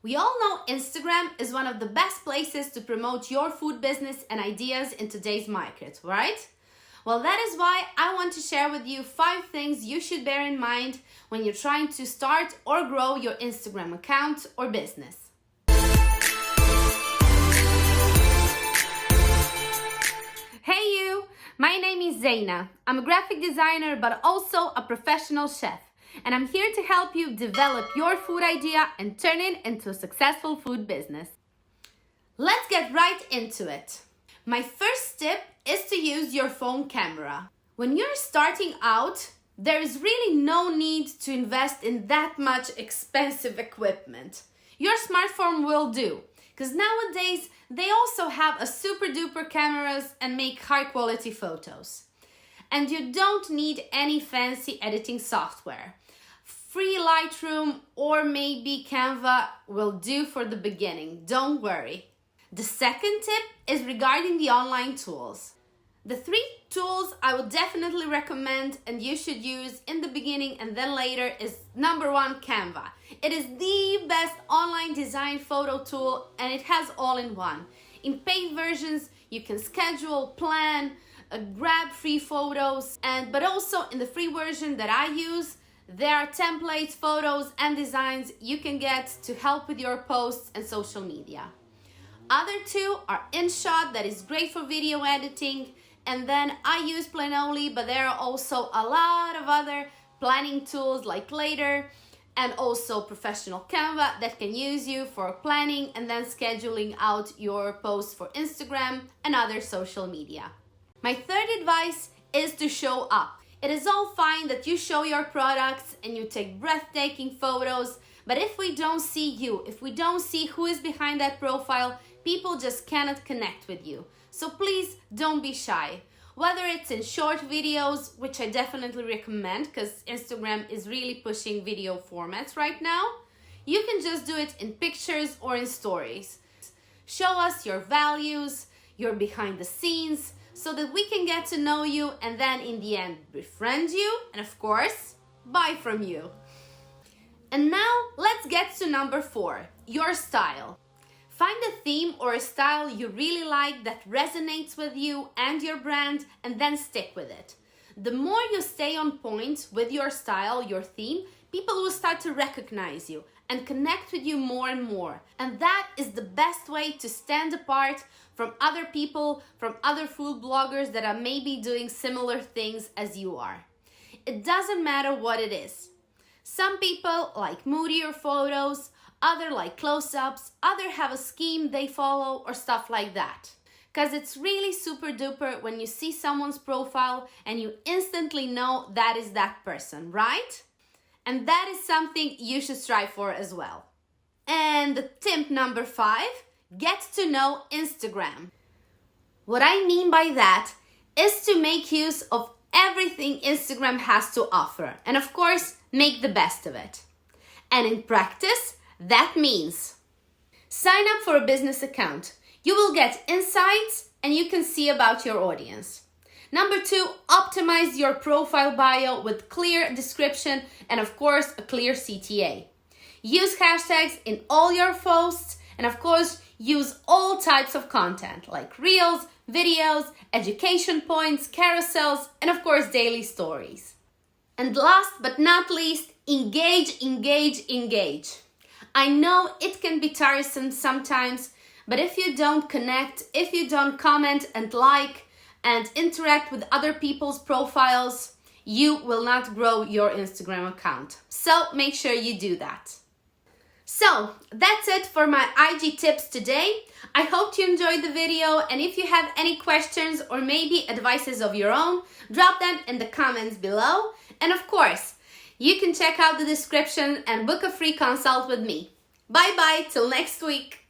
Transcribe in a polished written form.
We all know Instagram is one of the best places to promote your food business and ideas in today's market, right? Well, that is why I want to share with you 5 things you should bear in mind when you're trying to start or grow your Instagram account or business. Hey you! My name is Zaina. I'm a graphic designer but also a professional chef. And I'm here to help you develop your food idea and turn it into a successful food business. Let's get right into it. My first tip is to use your phone camera. When you're starting out, there is really no need to invest in that much expensive equipment. Your smartphone will do, because nowadays they also have a super duper cameras and make high quality photos. And you don't need any fancy editing software. Free Lightroom or maybe Canva will do for the beginning, don't worry. The second tip is regarding the online tools. The 3 tools I would definitely recommend and you should use in the beginning and then later is number 1, Canva. It is the best online design photo tool and it has all in one. In paid versions, you can schedule, plan, grab free photos, but also in the free version that I use, there are templates, photos, and designs you can get to help with your posts and social media. Other 2 are InShot, that is great for video editing, and then I use Planoly, but there are also a lot of other planning tools like Later, and also professional Canva that can use you for planning and then scheduling out your posts for Instagram and other social media. My third advice is to show up. It is all fine that you show your products and you take breathtaking photos, but if we don't see you, if we don't see who is behind that profile, people just cannot connect with you. So please don't be shy. Whether it's in short videos, which I definitely recommend because Instagram is really pushing video formats right now, you can just do it in pictures or in stories. Show us your values, your behind the scenes, so that we can get to know you and then in the end befriend you and of course buy from you. And now let's get to number 4, your style. Find a theme or a style you really like that resonates with you and your brand and then stick with it. The more you stay on point with your style, your theme, people will start to recognize you and connect with you more and more. And that is the best way to stand apart from other people, from other food bloggers that are maybe doing similar things as you are. It doesn't matter what it is. Some people like moodier photos, other like close-ups, other have a scheme they follow or stuff like that. Because it's really super duper when you see someone's profile and you instantly know that is that person, right? And that is something you should strive for as well. And tip number 5, get to know Instagram. What I mean by that is to make use of everything Instagram has to offer and of course make the best of it. And in practice, that means sign up for a business account. You will get insights and you can see about your audience. Number 2, optimize your profile bio with clear description and of course a clear CTA. Use hashtags in all your posts and of course use all types of content like reels, videos, education points, carousels, and of course daily stories. And last but not least, engage, engage, engage. I know it can be tiresome sometimes, but if you don't connect, if you don't comment and like and interact with other people's profiles, you will not grow your Instagram account. So make sure you do that. So that's it for my IG tips today. I hope you enjoyed the video, and if you have any questions or maybe advices of your own, drop them in the comments below. And of course, you can check out the description and book a free consult with me. Bye bye till next week.